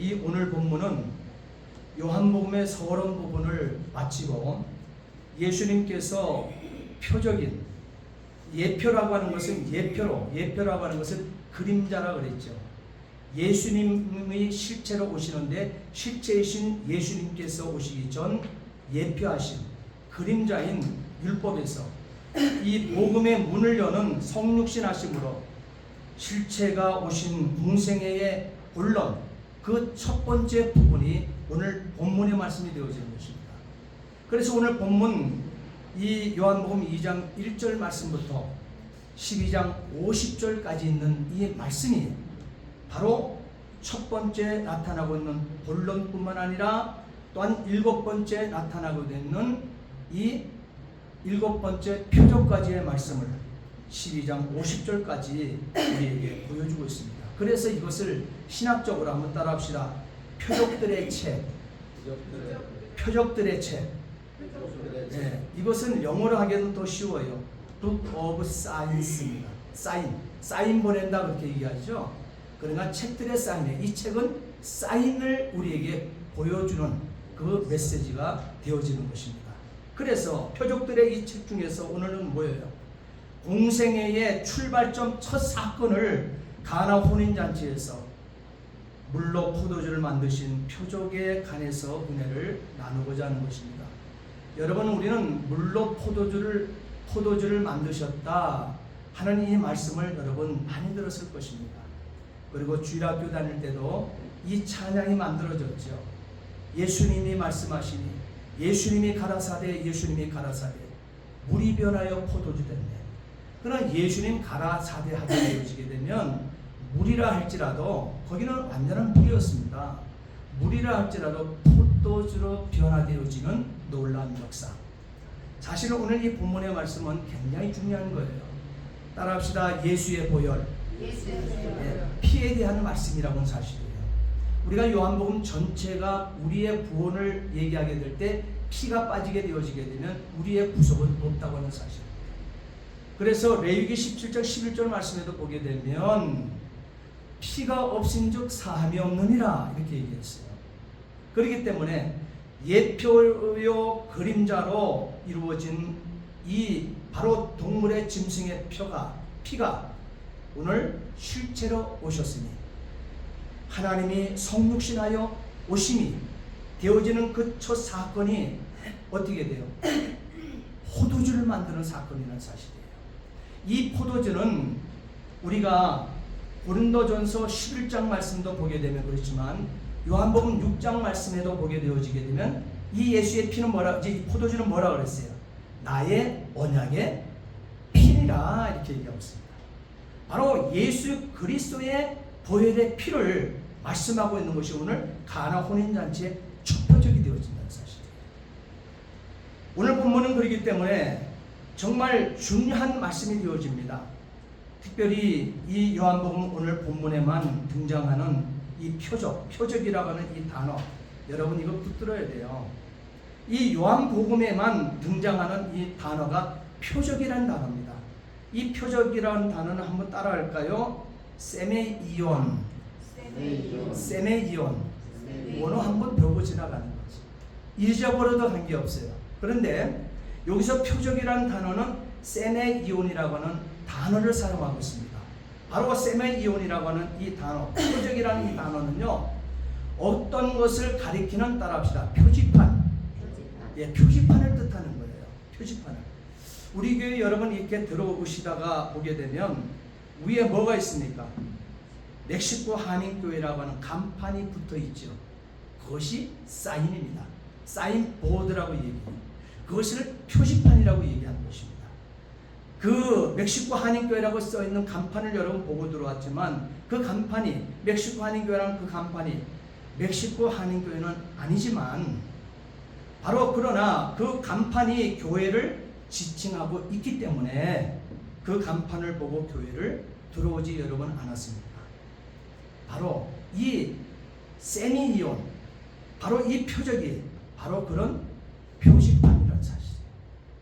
이 오늘 본문은 요한복음의 서론 부분을 마치고 예수님께서 표적인 예표라고 하는 것은 예표라고 하는 것은 그림자라 그랬죠. 예수님이 실체로 오시는데 실체이신 예수님께서 오시기 전 예표하신 그림자인 율법에서 이 복음의 문을 여는 성육신 하심으로 실체가 오신 공생애의 본론 그 첫 번째 부분이 오늘 본문의 말씀이 되어지는 것입니다. 그래서 오늘 본문 이 요한복음 2장 1절 말씀부터 12장 50절까지 있는 이 말씀이 바로 첫 번째 나타나고 있는 본론뿐만 아니라 또한 일곱 번째 나타나고 있는 이 일곱 번째 표적까지의 말씀을 12장 50절까지 우리에게 보여주고 있습니다. 그래서 이것을 신학적으로 한번 따라합시다. 표적들의 책. 네, 이것은 영어로 하기에는 더 쉬워요. Book of Signs입니다. 사인 보낸다 그렇게 얘기하죠. 그러나 책들의 사인에 이 책은 사인을 우리에게 보여주는 그 메시지가 되어지는 것입니다. 그래서 표적들의 이 책 중에서 오늘은 뭐예요? 공생애의 출발점 첫 사건을 가나 혼인잔치에서 물로 포도주를 만드신 표적에 관해서 은혜를 나누고자 하는 것입니다. 여러분, 우리는 물로 포도주를 만드셨다 하는 이 말씀을 여러분 많이 들었을 것입니다. 그리고 주일학교 다닐 때도 이 찬양이 만들어졌죠. 예수님이 말씀하시니 예수님이 가라사대 물이 변하여 포도주 됐네. 그러나 예수님 가라사대 하게 되어지게 되면 물이라 할지라도 거기는 완전한 물이었습니다. 물이라 할지라도 포도주로 변화되어지는 놀라운 역사. 사실은 오늘 이 본문의 말씀은 굉장히 중요한 거예요. 따라합시다. 예수의 보혈. 피에 대한 말씀이라고는 사실이에요. 우리가 요한복음 전체가 우리의 구원을 얘기하게 될 때 피가 빠지게 되어지게 되면 우리의 구속은 없다고 하는 사실입니다. 그래서 레위기 17장 11절 말씀에도 보게 되면 피가 없은즉 사함이 없느니라 이렇게 얘기했어요. 그렇기 때문에 예표요 그림자로 이루어진 이 바로 동물의 짐승의 피가 오늘 실체로 오셨으니 하나님이 성육신하여 오심이 되어지는 그 첫 사건이 어떻게 돼요? 포도주를 만드는 사건이라는 사실이에요. 이 포도주는 우리가 고린도전서 11장 말씀도 보게 되면 그렇지만 요한복음 6장 말씀에도 보게 되어지게 되면 이 예수의 피는 이 포도주는 뭐라 그랬어요? 나의 언약의 피니라 이렇게 얘기하고 있습니다. 바로 예수 그리스도의 보혈의 피를 말씀하고 있는 것이 오늘 가나 혼인잔치의 첫 표적이 되어진다는 사실이에요. 오늘 본문은 그렇기 때문에 정말 중요한 말씀이 되어집니다. 특별히 이 요한복음 오늘 본문에만 등장하는 이 표적이라고 하는 이 단어, 여러분 이거 붙들어야 돼요. 이 요한복음에만 등장하는 이 단어가 표적이라는 단어입니다. 이 표적이라는 단어는 한번 따라할까요? 세메이온. 원어 한번 배우고 지나가는 거지. 잊어버려도 관계없어요. 그런데 여기서 표적이라는 단어는 세메이온이라고 하는 단어를 사용하고 있습니다. 바로 세메이온이라고 하는 이 단어, 표적이라는 이 단어는요, 어떤 것을 가리키는 따라합시다. 표지판. 표지판을 뜻하는 거예요. 표지판을. 우리 교회 여러분 이렇게 들어오시다가 보게 되면 위에 뭐가 있습니까? 멕시코 한인교회라고 하는 간판이 붙어 있죠. 그것이 사인입니다. 사인보드라고 얘기해요. 그것을 표지판이라고 얘기하는 것입니다. 그 멕시코 한인교회라고 써있는 간판을 여러분 보고 들어왔지만 그 간판이 멕시코 한인교회라는 그 간판이 멕시코 한인교회는 아니지만 바로 그러나 그 간판이 교회를 지칭하고 있기 때문에 그 간판을 보고 교회를 들어오지 여러분 않았습니까? 바로 이 세미이온, 바로 이 표적이 바로 그런 표지판이라는 사실이에요.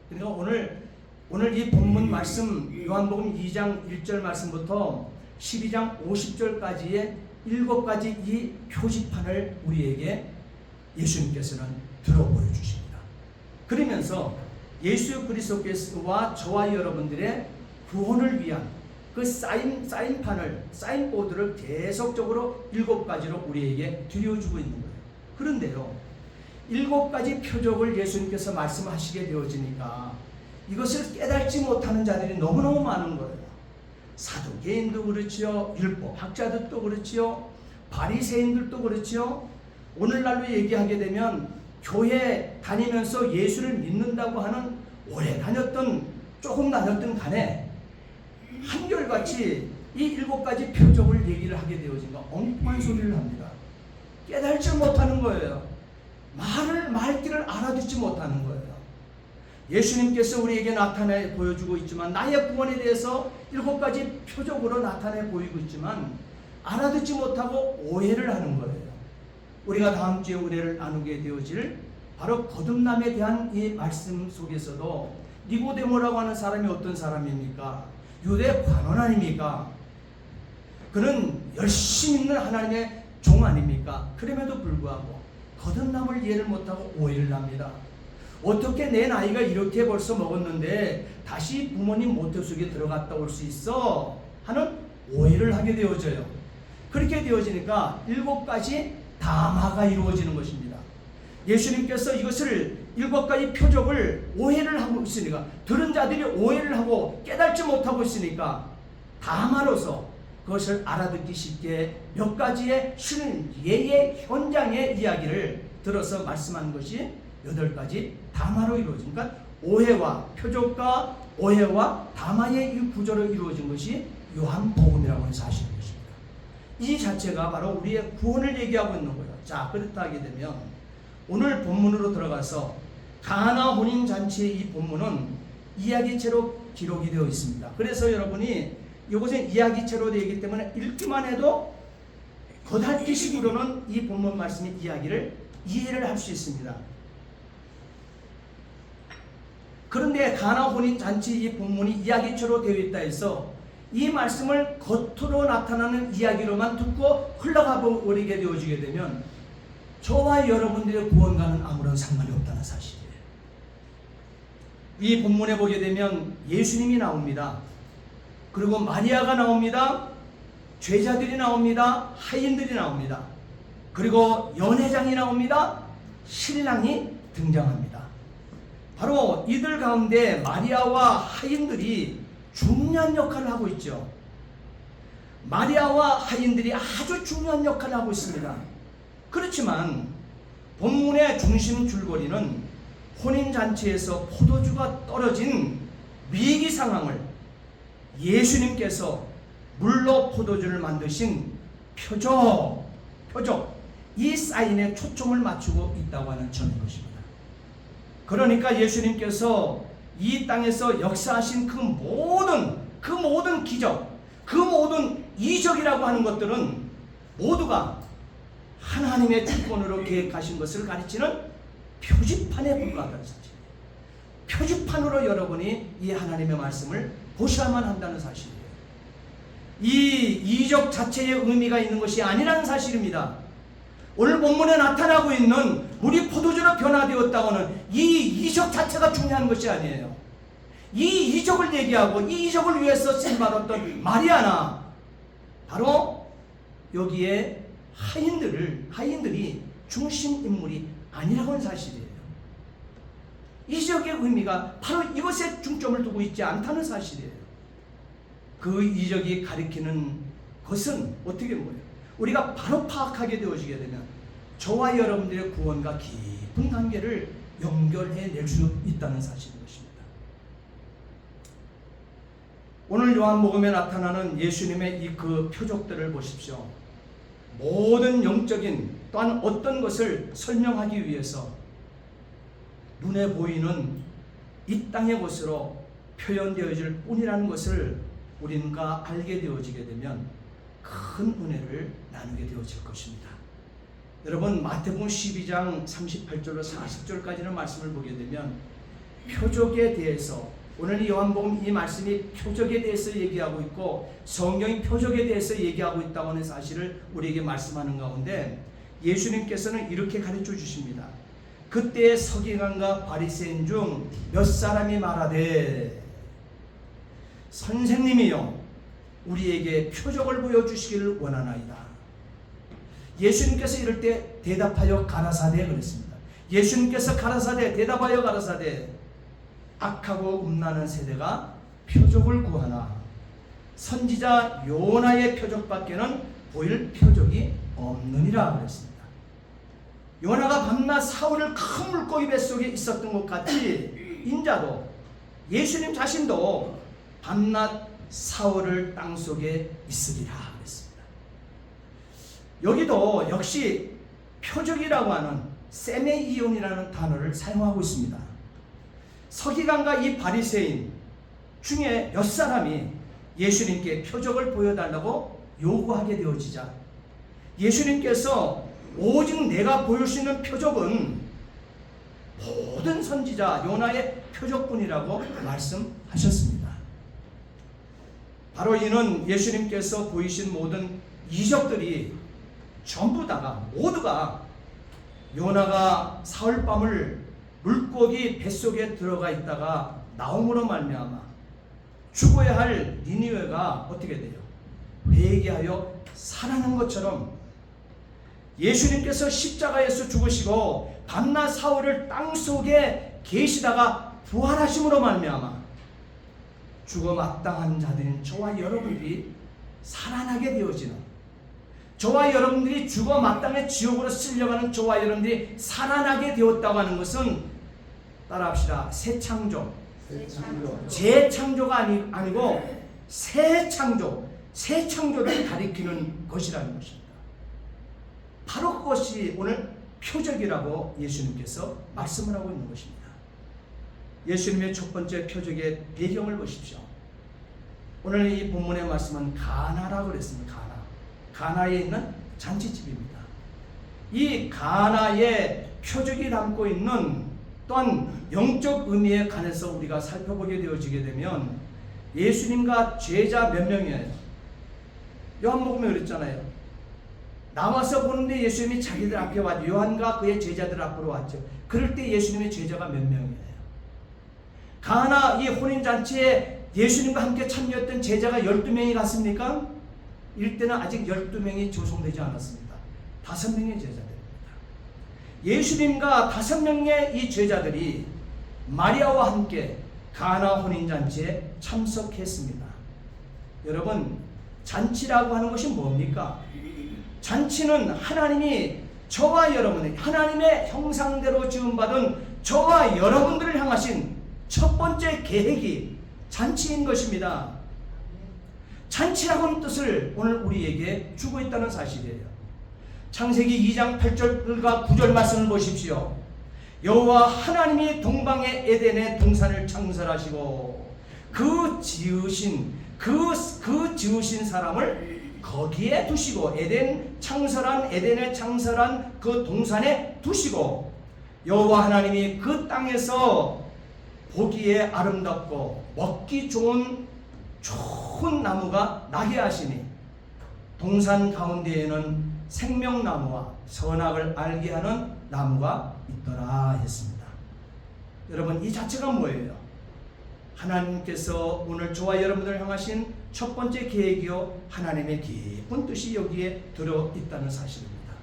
그러니까 오늘 이 본문 말씀 요한복음 2장 1절 말씀부터 12장 50절까지의 7가지 이 표지판을 우리에게 예수님께서는 들어 보여주십니다. 그러면서 예수 그리스도께서와 저와 여러분들의 구원을 위한 그 사인판을, 사인보드를 계속적으로 7가지로 우리에게 들려주고 있는 거예요. 그런데요, 7가지 표적을 예수님께서 말씀하시게 되어지니까 이것을 깨닫지 못하는 자들이 너무너무 많은 거예요. 사두개인도 그렇지요, 율법학자들도 그렇지요, 바리새인들도 그렇지요. 오늘날로 얘기하게 되면 교회 다니면서 예수를 믿는다고 하는 오래 다녔던, 조금 다녔던 간에 한결같이 이 7가지 표적을 얘기를 하게 되어지니까 엉뚱한 소리를 합니다. 깨달지 못하는 거예요. 말귀를 알아듣지 못하는 거예요. 예수님께서 우리에게 나타내 보여주고 있지만, 나의 구원에 대해서 7가지 표적으로 나타내 보이고 있지만 알아듣지 못하고 오해를 하는 거예요. 우리가 다음 주에 은혜를 나누게 되어질 바로 거듭남에 대한 이 말씀 속에서도 니고데모라고 하는 사람이 어떤 사람입니까? 유대 관원 아닙니까? 그는 열심히 있는 하나님의 종 아닙니까? 그럼에도 불구하고 거듭남을 이해를 못하고 오해를 합니다. 어떻게 내 나이가 이렇게 벌써 먹었는데 다시 부모님 모태 속에 들어갔다 올 수 있어? 하는 오해를 하게 되어져요. 그렇게 되어지니까 7가지 담화가 이루어지는 것입니다. 예수님께서 이것을 7가지 표적을 오해를 하고 있으니까, 들은 자들이 오해를 하고 깨닫지 못하고 있으니까 담화로서 그것을 알아듣기 쉽게 몇 가지의 실은 예의 현장의 이야기를 들어서 말씀한 것이 8가지 담화로 이루어지니까, 오해와 표적과 오해와 담화의 이 구조로 이루어진 것이 요한복음이라고 하는 사실인 것입니다. 이 자체가 바로 우리의 구원을 얘기하고 있는 거예요. 자, 그렇다 하게 되면 오늘 본문으로 들어가서 가나 혼인잔치의 이 본문은 이야기체로 기록이 되어 있습니다. 그래서 여러분이 이것은 이야기체로 되어 있기 때문에 읽기만 해도 겉핥기식으로는 이 본문 말씀의 이야기를 이해를 할 수 있습니다. 그런데 가나 혼인잔치 이 본문이 이야기체로 되어 있다 해서 이 말씀을 겉으로 나타나는 이야기로만 듣고 흘러가 버리게 되어지게 되면 저와 여러분들의 구원과는 아무런 상관이 없다는 사실이에요. 이 본문에 보게 되면 예수님이 나옵니다. 그리고 마리아가 나옵니다. 죄자들이 나옵니다. 하인들이 나옵니다. 그리고 연회장이 나옵니다. 신랑이 등장합니다. 바로 이들 가운데 마리아와 하인들이 중요한 역할을 하고 있죠. 마리아와 하인들이 아주 중요한 역할을 하고 있습니다. 그렇지만 본문의 중심 줄거리는 혼인잔치에서 포도주가 떨어진 위기 상황을 예수님께서 물로 포도주를 만드신 표적, 이 사인에 초점을 맞추고 있다고 하는 점인 것입니다. 그러니까 예수님께서 이 땅에서 역사하신 그 모든 기적, 그 모든 이적이라고 하는 것들은 모두가 하나님의 주권으로 계획하신 것을 가르치는 표지판에 불과하다는 사실이에요. 표지판으로 여러분이 이 하나님의 말씀을 보셔야만 한다는 사실이에요. 이 이적 자체의 의미가 있는 것이 아니라는 사실입니다. 오늘 본문에 나타나고 있는 물이 포도주로 변화되었다고 하는 이 이적 자체가 중요한 것이 아니에요. 이 이적을 얘기하고 이 이적을 위해서 쓰임받았던 마리아나 바로 여기에 하인들이 중심 인물이 아니라고 하는 사실이에요. 이적의 의미가 바로 이것에 중점을 두고 있지 않다는 사실이에요. 그 이적이 가리키는 것은 어떻게 뭐예요? 우리가 바로 파악하게 되어지게 되면 저와 여러분들의 구원과 깊은 관계를 연결해낼 수 있다는 사실인 것입니다. 오늘 요한복음에 나타나는 예수님의 이 그 표적들을 보십시오. 모든 영적인 또한 어떤 것을 설명하기 위해서 눈에 보이는 이 땅의 것으로 표현되어질 뿐이라는 것을 우리가 알게 되어지게 되면 큰 은혜를 나누게 되어질 것입니다. 여러분 마태복음 12장 38절로 40절까지는 말씀을 보게 되면 표적에 대해서 오늘 이 요한복음 이 말씀이 표적에 대해서 얘기하고 있고 성경이 표적에 대해서 얘기하고 있다고 하는 사실을 우리에게 말씀하는 가운데 예수님께서는 이렇게 가르쳐 주십니다. 그때 서기관과 바리새인 중 몇 사람이 말하되 선생님이여 우리에게 표적을 보여주시기를 원하나이다. 예수님께서 이럴 때 대답하여 가라사대 그랬습니다. 예수님께서 가라사대 대답하여 가라사대 악하고 음란한 세대가 표적을 구하나 선지자 요나의 표적밖에는 보일 표적이 없느니라 그랬습니다. 요나가 밤낮 사울을 큰 물고기 뱃속에 있었던 것 같이 인자도 예수님 자신도 밤낮 사울을 땅속에 있으리라 그랬습니다. 여기도 역시 표적이라고 하는 세메이온이라는 단어를 사용하고 있습니다. 서기관과 이 바리새인 중에 몇 사람이 예수님께 표적을 보여달라고 요구하게 되어지자 예수님께서 오직 내가 보일 수 있는 표적은 모든 선지자 요나의 표적뿐이라고 말씀하셨습니다. 바로 이는 예수님께서 보이신 모든 이적들이 전부 다가 모두가 요나가 사흘밤을 물고기 뱃속에 들어가 있다가 나옴으로 말미암아 죽어야 할 니느웨가 어떻게 돼요? 회개하여 살아난 것처럼 예수님께서 십자가에서 죽으시고 밤낮 사흘을 땅속에 계시다가 부활하심으로 말미암아 죽어 마땅한 자들인 저와 여러분들이 살아나게 되어지는, 저와 여러분들이 죽어 마땅해 지옥으로 쓸려가는 저와 여러분들이 살아나게 되었다고 하는 것은 따라합시다. 새 창조. 재창조가 아니고 새 창조, 새 창조를 가리키는 것이라는 것입니다. 바로 그것이 오늘 표적이라고 예수님께서 말씀을 하고 있는 것입니다. 예수님의 첫 번째 표적의 배경을 보십시오. 오늘 이 본문의 말씀은 가나라고 그랬습니다. 가나에 있는 잔치집입니다. 이 가나의 표적이 담고 있는 또한 영적 의미에 관해서 우리가 살펴보게 되어지게 되면 예수님과 제자 몇 명이에요? 요한복음에 그랬잖아요. 나와서 보는데 예수님이 자기들 앞에 왔죠. 요한과 그의 제자들 앞으로 왔죠. 그럴 때 예수님의 제자가 몇 명이에요? 가나 이 혼인잔치에 예수님과 함께 참여했던 제자가 12명이 갔습니까? 이때는 아직 12명이 조성되지 않았습니다. 5명의 제자들입니다. 예수님과 5명의 이 제자들이 마리아와 함께 가나 혼인잔치에 참석했습니다. 여러분, 잔치라고 하는 것이 뭡니까? 잔치는 하나님이 저와 여러분의 하나님의 형상대로 지음받은 저와 여러분들을 향하신 첫 번째 계획이 잔치인 것입니다. 잔치라고 하는 뜻을 오늘 우리에게 주고 있다는 사실이에요. 창세기 2장 8절과 9절 말씀을 보십시오. 여호와 하나님이 동방의 에덴의 동산을 창설하시고 그 지으신 사람을 거기에 두시고 에덴의 창설한 그 동산에 두시고 여호와 하나님이 그 땅에서 보기에 아름답고 먹기 좋은 나무가 나게 하시니 동산 가운데에는 생명나무와 선악을 알게 하는 나무가 있더라 했습니다. 여러분, 이 자체가 뭐예요? 하나님께서 오늘 저와 여러분들을 향하신 첫 번째 계획이요 하나님의 깊은 뜻이 여기에 들어있다는 사실입니다.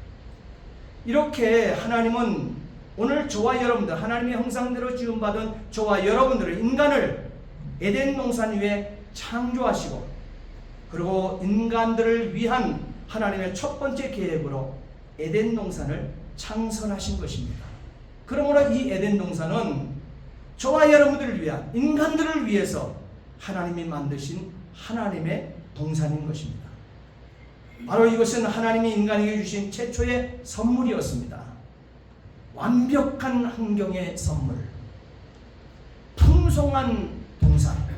이렇게 하나님은 오늘 저와 여러분들, 하나님의 형상대로 지음받은 저와 여러분들을, 인간을 에덴 동산 위에 창조하시고 그리고 인간들을 위한 하나님의 첫 번째 계획으로 에덴 동산을 창설하신 것입니다. 그러므로 이 에덴 동산은 저와 여러분들을 위한, 인간들을 위해서 하나님이 만드신 하나님의 동산인 것입니다. 바로 이것은 하나님이 인간에게 주신 최초의 선물이었습니다. 완벽한 환경의 선물, 풍성한 동산,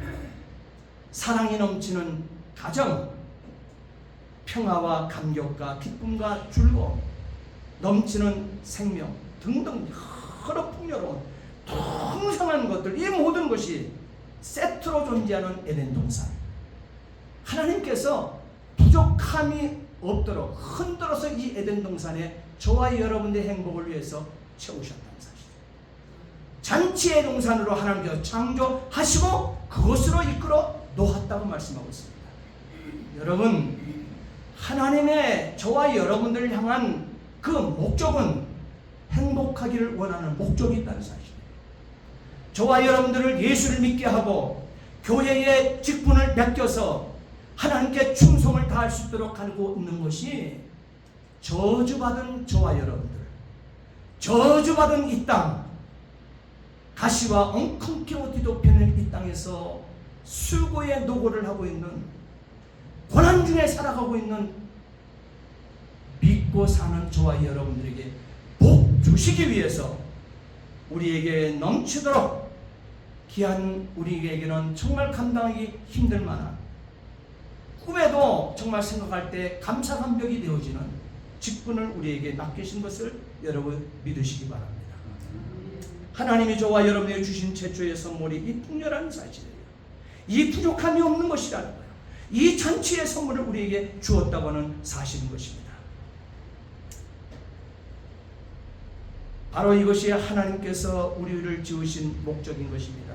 사랑이 넘치는 가정, 평화와 감격과 기쁨과 즐거움, 넘치는 생명 등등 여러 풍요로운 풍성한 것들, 이 모든 것이 세트로 존재하는 에덴 동산. 하나님께서 부족함이 없도록 흔들어서 이 에덴 동산에 저와 여러분의 행복을 위해서 채우셨다는 사실. 잔치의 동산으로 하나님께서 창조하시고 그것으로 이끌어 놓았다고 말씀하고 있습니다. 여러분, 하나님의 저와 여러분들을 향한 그 목적은 행복하기를 원하는 목적이 있다는 사실이에요. 저와 여러분들을 예수를 믿게 하고 교회의 직분을 맡겨서 하나님께 충성을 다할 수 있도록 하고 있는 것이 저주받은 저와 여러분들, 저주받은 이 땅, 가시와 엉겅퀴고 뒤덮이는 이 땅에서 수고의 노고를 하고 있는, 고난 중에 살아가고 있는, 믿고 사는 저와 여러분들에게 복 주시기 위해서 우리에게 넘치도록 귀한, 우리에게는 정말 감당하기 힘들 만한, 꿈에도 정말 생각할 때 감사감격이 되어지는 직분을 우리에게 맡기신 것을 여러분 믿으시기 바랍니다. 하나님이 저와 여러분에게 주신 최초의 선물이 이 풍요라는 사실이에요. 이 부족함이 없는 것이라는 거예요. 이 잔치의 선물을 우리에게 주었다고 하는 사실인 것입니다. 바로 이것이 하나님께서 우리를 지으신 목적인 것입니다.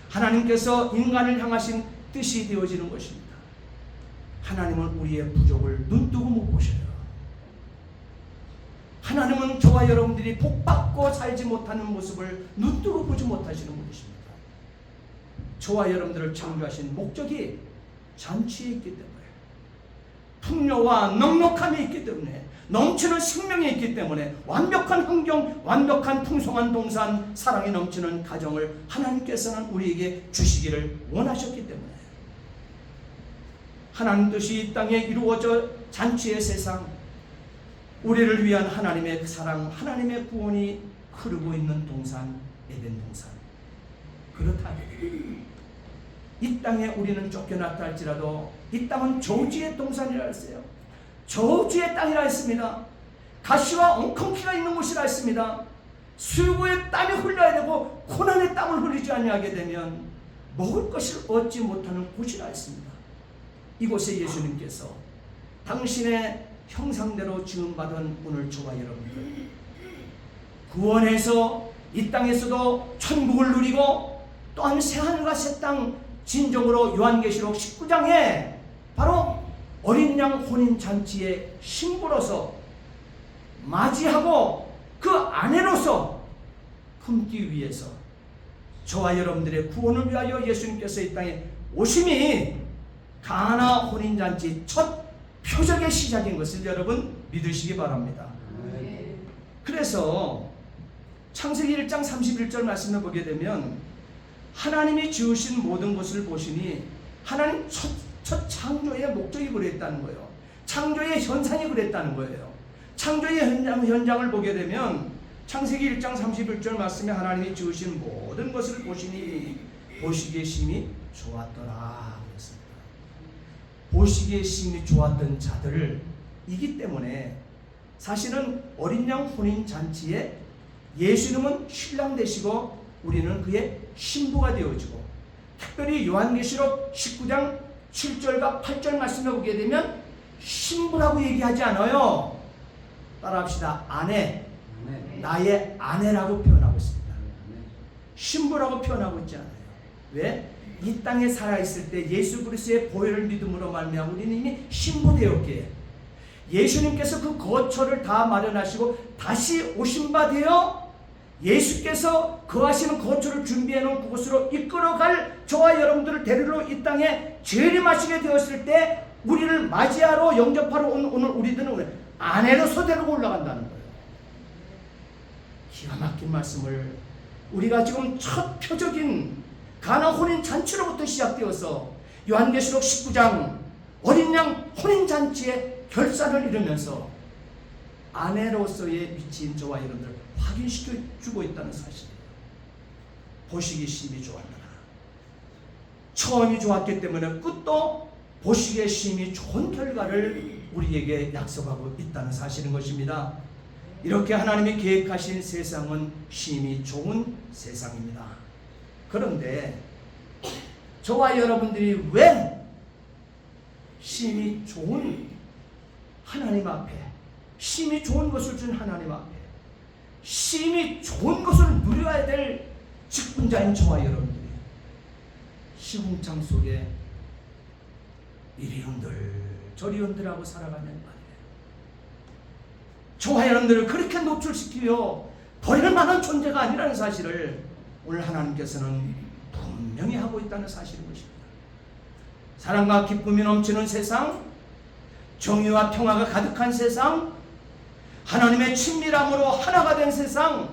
하나님께서 인간을 향하신 뜻이 되어지는 것입니다. 하나님은 우리의 부족을 눈뜨고 못 보셔요. 하나님은 저와 여러분들이 복받고 살지 못하는 모습을 눈뜨고 보지 못하시는 분이십니다. 저와 여러분들을 창조하신 목적이 잔치에 있기 때문에, 풍요와 넉넉함이 있기 때문에, 넘치는 생명이 있기 때문에, 완벽한 환경, 완벽한 풍성한 동산, 사랑이 넘치는 가정을 하나님께서는 우리에게 주시기를 원하셨기 때문에, 하나님 뜻이 이 땅에 이루어져 잔치의 세상, 우리를 위한 하나님의 사랑, 하나님의 구원이 흐르고 있는 동산, 에덴 동산. 그렇다면 이 땅에 우리는 쫓겨났다 할지라도 이 땅은 저주의 동산이라 했어요. 저주의 땅이라 했습니다. 가시와 엉겅퀴가 있는 곳이라 했습니다. 수고의 땀이 흘러야 되고 고난의 땀을 흘리지 아니하게 되면 먹을 것을 얻지 못하는 곳이라 했습니다. 이곳에 예수님께서 당신의 형상대로 지음받은 오늘 저와 여러분들, 구원해서 이 땅에서도 천국을 누리고 또한 새하늘과 새 땅 진정으로 요한계시록 19장에 바로 어린 양 혼인잔치의 신부로서 맞이하고 그 아내로서 품기 위해서 저와 여러분들의 구원을 위하여 예수님께서 이 땅에 오심이 가나 혼인잔치 첫 표적의 시작인 것을 여러분 믿으시기 바랍니다. 그래서 창세기 1장 31절 말씀을 보게 되면 하나님이 지으신 모든 것을 보시니 하나님 첫 창조의 목적이 그랬다는 거예요. 창조의 현상이 그랬다는 거예요. 창조의 현장을 보게 되면 창세기 1장 31절 말씀에 하나님이 지으신 모든 것을 보시니 보시기에 심히 좋았더라 그랬습니다. 보시기에 심히 좋았던 자들이기 때문에 사실은 어린 양 혼인 잔치에 예수님은 신랑 되시고 우리는 그의 신부가 되어지고, 특별히 요한계시록 19장 7절과 8절 말씀을 보게 되면 신부라고 얘기하지 않아요. 따라합시다. 아내, 나의 아내라고 표현하고 있습니다. 신부라고 표현하고 있지 않아요. 왜? 이 땅에 살아있을 때 예수 그리스도의 보혈을 믿음으로 말미암아 우리는 이미 신부 되었기에 예수님께서 그 거처를 다 마련하시고 다시 오신 바 되어 예수께서 거하시는 거처를 준비해 놓은 그곳으로 이끌어갈 저와 여러분들을 데리러 이 땅에 재림하시게 되었을 때 우리를 맞이하러 영접하러 온 오늘 우리들은 아내로서 데리고 올라간다는 거예요. 기가 막힌 말씀을 우리가 지금 첫 표적인 가나 혼인 잔치로부터 시작되어서 요한계시록 19장 어린 양 혼인 잔치의 결산을 이루면서 아내로서의 미친 저와 여러분들을 확인시켜 주고 있다는 사실이에요. 보시기 심히 좋았더라. 처음이 좋았기 때문에 끝도 보시기에 심히 좋은 결과를 우리에게 약속하고 있다는 사실인 것입니다. 이렇게 하나님이 계획하신 세상은 심히 좋은 세상입니다. 그런데 저와 여러분들이 왜 심히 좋은 하나님 앞에, 심히 좋은 것을 준 하나님 앞에, 심히 좋은 것을 누려야 될 직분자인 저와 여러분들이 시궁창 속에 이리 흔들 저리 흔들하고 살아가는 말이에요. 저와 여러분들을 그렇게 노출시키며 버릴 만한 존재가 아니라는 사실을 오늘 하나님께서는 분명히 하고 있다는 사실인 것입니다. 사랑과 기쁨이 넘치는 세상, 정의와 평화가 가득한 세상, 하나님의 친밀함으로 하나가 된 세상,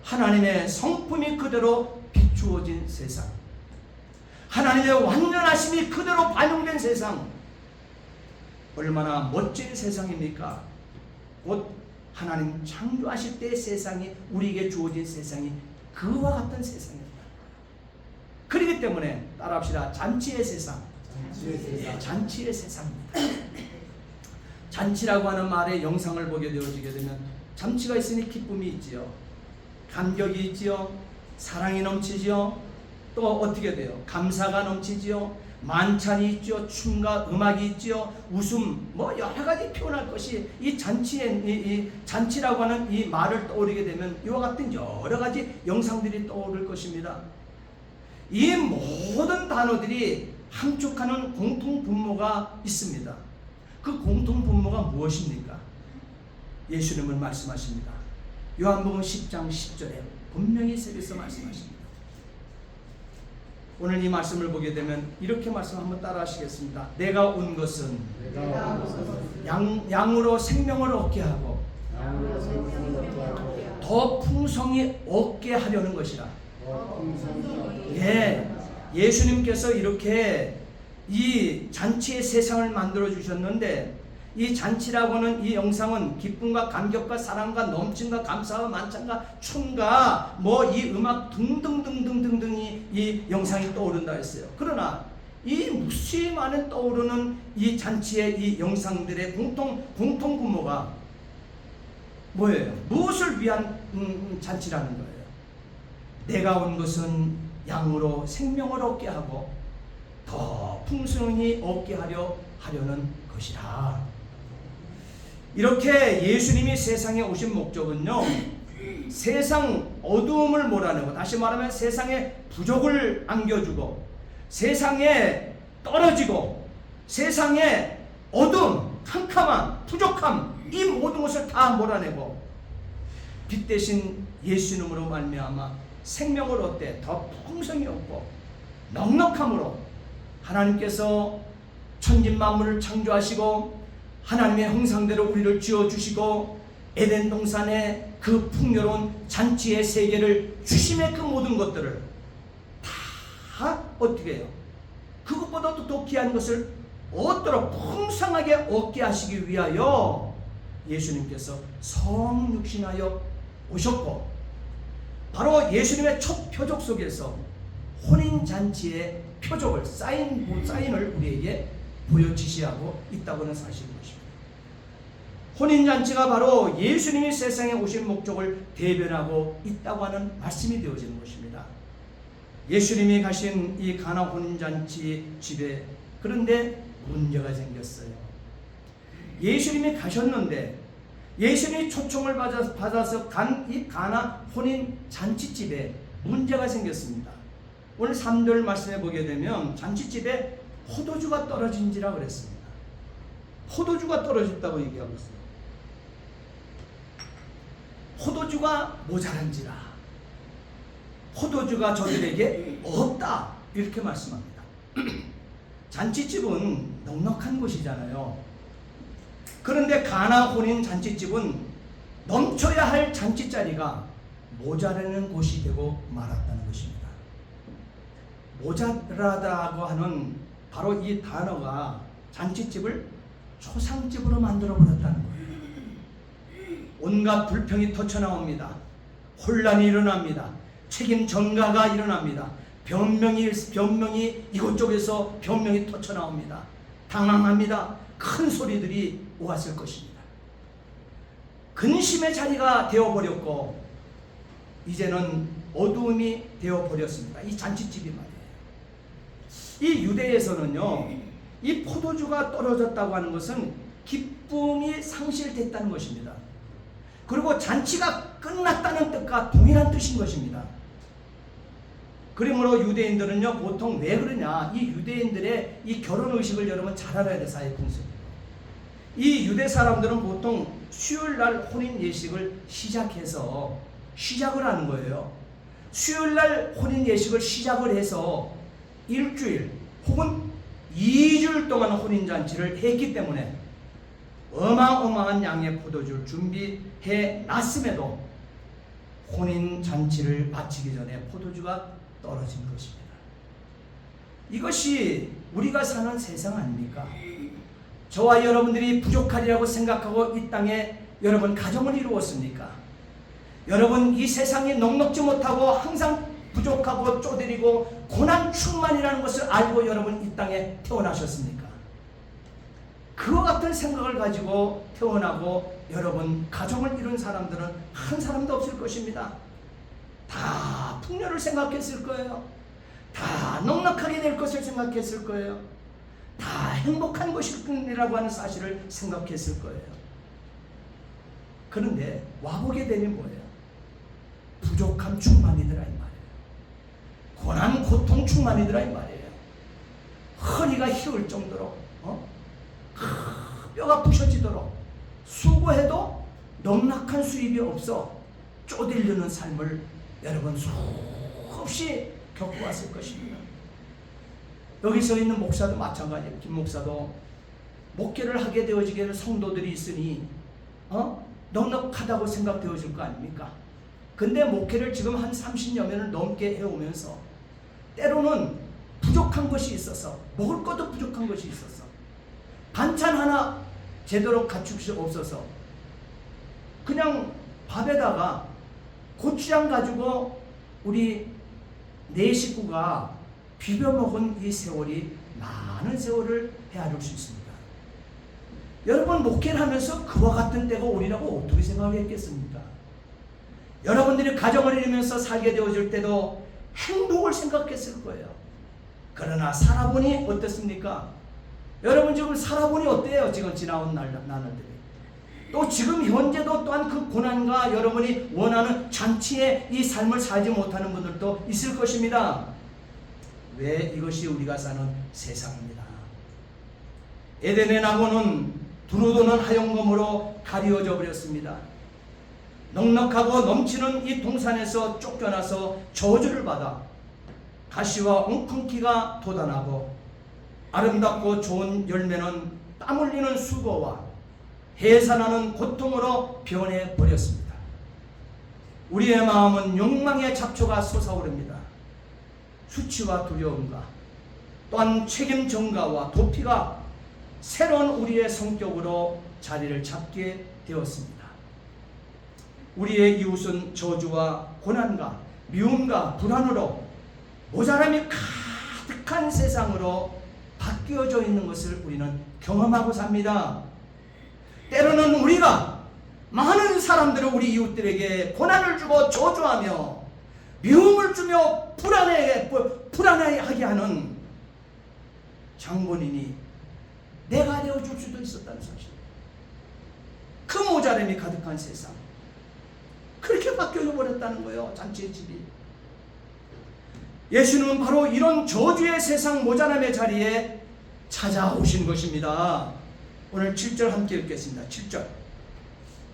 하나님의 성품이 그대로 비추어진 세상, 하나님의 완전하심이 그대로 반영된 세상, 얼마나 멋진 세상입니까? 곧 하나님 창조하실 때의 세상이, 우리에게 주어진 세상이 그와 같은 세상입니다. 그렇기 때문에 따라합시다. 잔치의 세상. 네, 잔치의 세상입니다. 잔치라고 하는 말의 영상을 보게 되어지게 되면 잔치가 있으니 기쁨이 있지요, 감격이 있지요, 사랑이 넘치지요, 또 어떻게 돼요? 감사가 넘치지요, 만찬이 있죠, 춤과 음악이 있죠, 웃음, 뭐 여러 가지 표현할 것이 이 잔치에, 이 잔치라고 하는 이 말을 떠오르게 되면 이와 같은 여러 가지 영상들이 떠오를 것입니다. 이 모든 단어들이 함축하는 공통 분모가 있습니다. 그 공통 분모가 무엇입니까? 예수님은 말씀하십니다. 요한복음 10장 10절에 분명히 새겨서 말씀하십니다. 오늘 이 말씀을 보게 되면 이렇게 말씀 한번 따라 하시겠습니다. 내가 온 것은 양으로 생명을 얻게 하고 더 풍성히 얻게 하려는 것이라. 예, 예수님께서 이렇게 이 잔치의 세상을 만들어 주셨는데, 이 잔치라고 하는 이 영상은 기쁨과 감격과 사랑과 넘침과 감사와 만찬과 춤과 뭐 이 음악 등등등등등등이 이 영상이 떠오른다 했어요. 그러나 이 무수히 많은 떠오르는 이 잔치의 이 영상들의 공통 분모가 뭐예요? 무엇을 위한 잔치라는 거예요? 내가 온 것은 양으로 생명을 얻게 하고 더 풍성히 얻게 하려는 것이라. 이렇게 예수님이 세상에 오신 목적은요, 세상 어두움을 몰아내고, 다시 말하면 세상의 부족을 안겨주고, 세상에 떨어지고, 세상의 어두움, 캄캄함, 부족함, 이 모든 것을 다 몰아내고 빛 대신 예수님으로 말미암아 생명을 얻되 더 풍성히 얻고 넉넉함으로 하나님께서 천진 만물을 창조하시고 하나님의 형상대로 우리를 지어주시고 에덴 동산의 그 풍요로운 잔치의 세계를 주심의 그 모든 것들을 다 어떻게 해요? 그것보다도 더 귀한 것을 얻도록 풍성하게 얻게 하시기 위하여 예수님께서 성육신하여 오셨고, 바로 예수님의 첫 표적 속에서 혼인잔치의 표적을, 사인을 우리에게 보여 지시하고 있다고 하는 사실인 것입니다. 혼인잔치가 바로 예수님이 세상에 오신 목적을 대변하고 있다고 하는 말씀이 되어지는 것입니다. 예수님이 가신 이 가나 혼인잔치 집에 그런데 문제가 생겼어요. 예수님이 가셨는데, 예수님이 초청을 받아서 간 이 가나 혼인잔치집에 문제가 생겼습니다. 오늘 3절 말씀해 보게 되면 잔치집에 포도주가 떨어진지라 그랬습니다. 포도주가 떨어졌다고 얘기하고 있어요. 포도주가 모자란지라, 포도주가 저들에게 없다, 이렇게 말씀합니다. 잔치집은 넉넉한 곳이잖아요. 그런데 가나 혼인 잔치집은 넘쳐야 할 잔치자리가 모자라는 곳이 되고 말았다는 것입니다. 모자라다고 하는 바로 이 단어가 잔치집을 초상집으로 만들어 버렸다는 거예요. 온갖 불평이 터쳐나옵니다. 혼란이 일어납니다. 책임 전가가 일어납니다. 변명이 이곳저곳에서 변명이 터쳐나옵니다. 당황합니다. 큰 소리들이 오갔을 것입니다. 근심의 자리가 되어버렸고 이제는 어두움이 되어버렸습니다. 이 잔치집이 말이에요. 이 유대에서는요, 이 포도주가 떨어졌다고 하는 것은 기쁨이 상실됐다는 것입니다. 그리고 잔치가 끝났다는 뜻과 동일한 뜻인 것입니다. 그러므로 유대인들은요, 보통 왜 그러냐, 이 유대인들의 이 결혼 의식을 여러분 잘 알아야 돼. 사회 풍습. 이 유대 사람들은 보통 수요일날 혼인 예식을 시작을 하는 거예요. 수요일날 혼인 예식을 시작을 해서 일주일 혹은 2주일 동안 혼인 잔치를 했기 때문에 어마어마한 양의 포도주를 준비해 놨음에도 혼인 잔치를 마치기 전에 포도주가 떨어진 것입니다. 이것이 우리가 사는 세상 아닙니까? 저와 여러분들이 부족하리라고 생각하고 이 땅에 여러분 가정을 이루었습니까? 여러분 이 세상이 넉넉지 못하고 항상 부족하고 쪼들이고 고난 충만이라는 것을 알고 여러분 이 땅에 태어나셨습니까? 그와 같은 생각을 가지고 태어나고 여러분 가정을 이룬 사람들은 한 사람도 없을 것입니다. 다 풍요를 생각했을 거예요. 다 넉넉하게 될 것을 생각했을 거예요. 다 행복한 것이라고 하는 사실을 생각했을 거예요. 그런데 와보게 되니 뭐예요? 부족함 충만이더라 이 말이에요. 고난 고통 충만이더라 이 말이에요. 허리가 휘을 정도로 뼈가 부셔지도록 수고해도 넉넉한 수입이 없어 쪼들리는 삶을 여러분 수없이 겪어왔을 것입니다. 여기 서 있는 목사도 마찬가지예요. 김 목사도 목회를 하게 되어지게 된 성도들이 있으니 넉넉하다고 생각되어질 거 아닙니까? 근데 목회를 지금 한 30여 년을 넘게 해오면서 때로는 부족한 것이 있어서 먹을 것도 부족한 것이 있어서 반찬 하나 제대로 갖출 수 없어서 그냥 밥에다가 고추장 가지고 우리 네 식구가 비벼 먹은 이 세월이 많은 세월을 헤아릴 수 있습니다. 여러분 목회를 하면서 그와 같은 때가 오리라고 어떻게 생각했겠습니까? 여러분들이 가정을 이루면서 살게 되어질 때도 행복을 생각했을 거예요. 그러나 살아보니 어떻습니까? 여러분 지금 살아보니 어때요? 지금 지나온 나날들이. 또 지금 현재도 또한 그 고난과 여러분이 원하는 잔치의 이 삶을 살지 못하는 분들도 있을 것입니다. 왜? 이것이 우리가 사는 세상입니다. 에덴의 나무는 두루도는 하용검으로 가리워져 버렸습니다. 넉넉하고 넘치는 이 동산에서 쫓겨나서 저주를 받아 가시와 엉겅퀴가 돋아나고 아름답고 좋은 열매는 땀 흘리는 수고와 해산하는 고통으로 변해버렸습니다. 우리의 마음은 욕망의 잡초가 솟아오릅니다. 수치와 두려움과 또한 책임 전가와 도피가 새로운 우리의 성격으로 자리를 잡게 되었습니다. 우리의 이웃은 저주와 고난과 미움과 불안으로 모자람이 가득한 세상으로 바뀌어져 있는 것을 우리는 경험하고 삽니다. 때로는 우리가 많은 사람들을 우리 이웃들에게 고난을 주고 저주하며 미움을 주며 불안해하게 하는 장본인이 내가 되어줄 수도 있었다는 사실. 그 모자람이 가득한 세상. 그렇게 바뀌어 버렸다는 거예요. 잔치의 집이. 예수는 바로 이런 저주의 세상 모자람의 자리에 찾아오신 것입니다. 오늘 7절 함께 읽겠습니다. 7절.